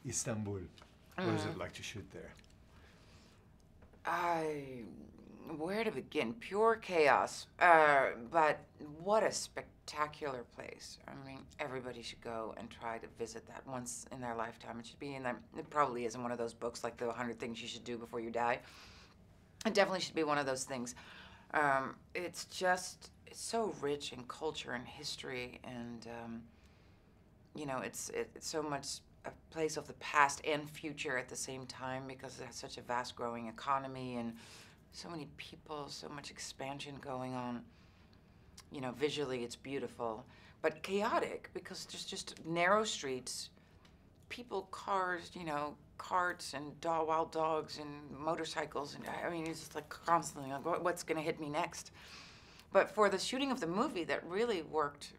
Istanbul. What is it like to shoot there? Where to begin? Pure chaos. But what a spectacular place. I mean, everybody should go and try to visit that once in their lifetime. It should be in them. It probably isn't one of those books like the 100 Things You Should Do Before You Die. It definitely should be one of those things. It's so rich in culture and history, and you know, it's so much a place of the past and future at the same time, because it has such a vast growing economy and so many people, so much expansion going on. You know, visually it's beautiful, but chaotic because there's just narrow streets, people, cars, you know, carts and wild dogs and motorcycles, and I mean, it's just like constantly like, what's gonna hit me next? But for the shooting of the movie, that really worked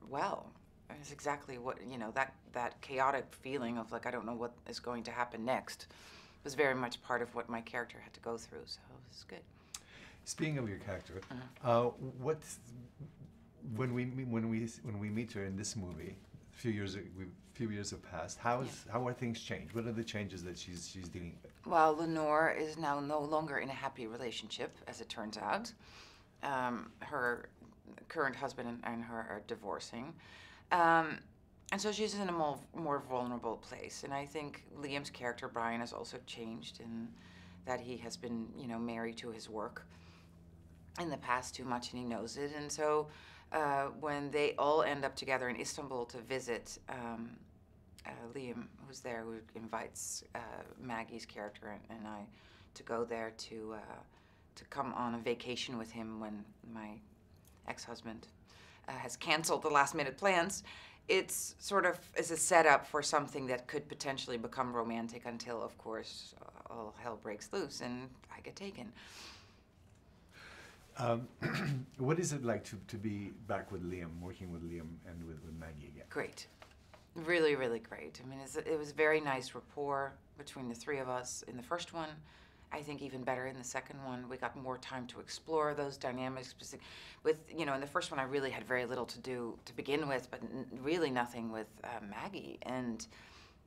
well. It's exactly what, you know, that chaotic feeling of like, I don't know what is going to happen next was very much part of what my character had to go through, so it was good. Speaking of your character, when we meet her in this movie, a few years have passed. How are things changed? What are the changes that she's dealing with? Well, Lenore is now no longer in a happy relationship, as it turns out. Her current husband and her are divorcing. And so she's in a more vulnerable place. And I think Liam's character, Brian, has also changed in that he has been, you know, married to his work in the past too much, and he knows it. And so when they all end up together in Istanbul to visit Liam, who's there, who invites Maggie's character and I to go there to come on a vacation with him when my ex-husband has canceled the last-minute plans. It's sort of is a setup for something that could potentially become romantic until, of course, all hell breaks loose and I get taken. What is it like to be back with Liam, working with Liam and with Maggie again? Great. Really, really great. I mean, it was very nice rapport between the three of us in the first one. I think even better in the second one. We got more time to explore those dynamics. With, you know, in the first one I really had very little to do to begin with, but really nothing with Maggie. And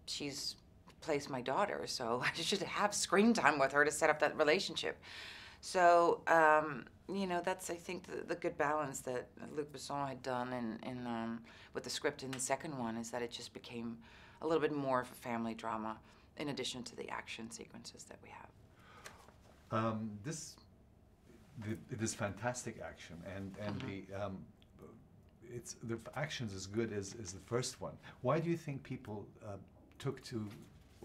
she's plays my daughter, so I should have screen time with her to set up that relationship. So, you know, that's, I think, the good balance that Luc Besson had done in with the script in the second one, is that it just became a little bit more of a family drama in addition to the action sequences that we have. It is fantastic action, and the action's as good as the first one. Why do you think people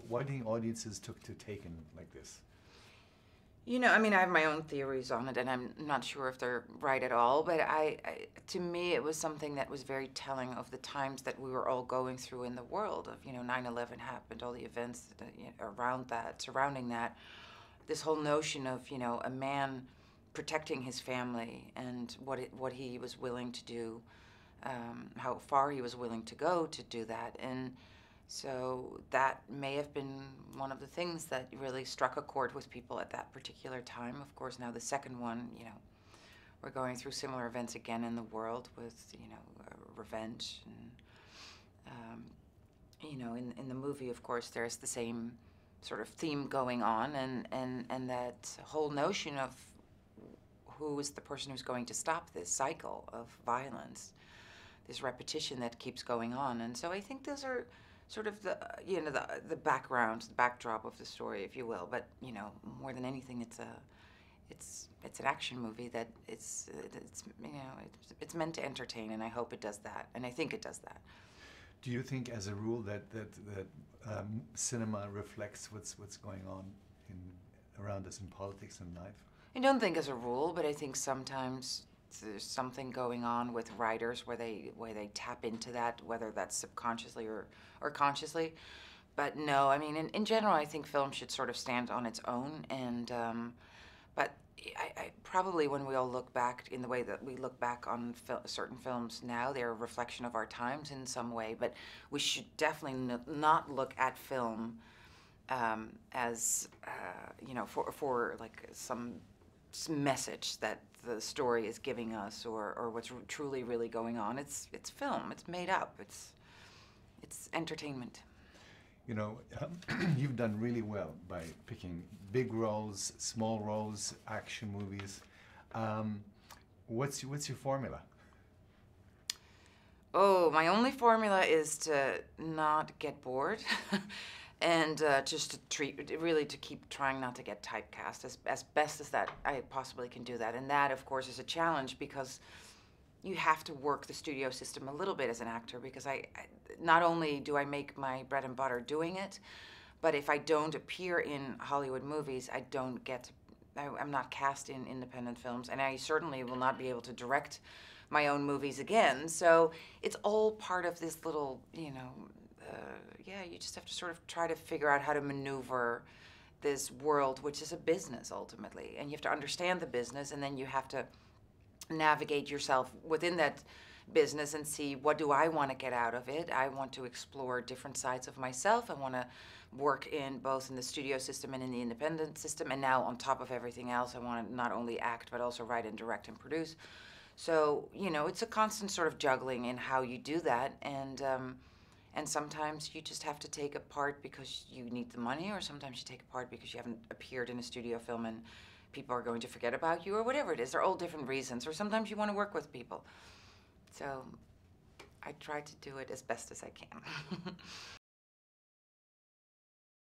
why do you think audiences took to Taken like this? You know, I mean, I have my own theories on it, and I'm not sure if they're right at all, but to me, it was something that was very telling of the times that we were all going through in the world of, you know, 9/11 happened, all the events that, you know, around that, surrounding that. This whole notion of, you know, a man protecting his family and what he was willing to do, how far he was willing to go to do that. And so that may have been one of the things that really struck a chord with people at that particular time. Of course, now the second one, you know, we're going through similar events again in the world with, you know, revenge. And, you know, in the movie, of course, there's the same sort of theme going on, and that whole notion of who is the person who's going to stop this cycle of violence, this repetition that keeps going on. And so I think those are sort of the, you know, the background, the backdrop of the story, if you will. But, you know, more than anything, it's an action movie that it's you know, it's meant to entertain, and I hope it does that, and I think it does that. Do you think, as a rule, that cinema reflects what's going on around us in politics and life? I don't think as a rule, but I think sometimes there's something going on with writers where they tap into that, whether that's subconsciously or consciously. But no, I mean, in general, I think film should sort of stand on its own. And but I probably, when we all look back in the way that we look back on certain films now, they're a reflection of our times in some way. But we should definitely not look at film as you know, for like some message that the story is giving us, or what's truly really going on. It's film. It's made up. It's entertainment. you know, you've done really well by picking big roles, small roles, action movies. What's your formula? Oh, my only formula is to not get bored, and just really to keep trying not to get typecast as best as that I possibly can do that. And that, of course, is a challenge because you have to work the studio system a little bit as an actor, because I not only do I make my bread and butter doing it, but if I don't appear in Hollywood movies, I don't get I'm not cast in independent films, and I certainly will not be able to direct my own movies again. So it's all part of this little, yeah, you just have to sort of try to figure out how to maneuver this world, which is a business ultimately. And you have to understand the business, and then you have to navigate yourself within that business and see, what do I want to get out of it? I want to explore different sides of myself. I want to work in both in the studio system and in the independent system. And now on top of everything else, I want to not only act, but also write and direct and produce. So, it's a constant sort of juggling in how you do that. And sometimes you just have to take a part because you need the money, or sometimes you take a part because you haven't appeared in a studio film and people are going to forget about you, or whatever it is. They're all different reasons. Or sometimes you want to work with people. So I try to do it as best as I can.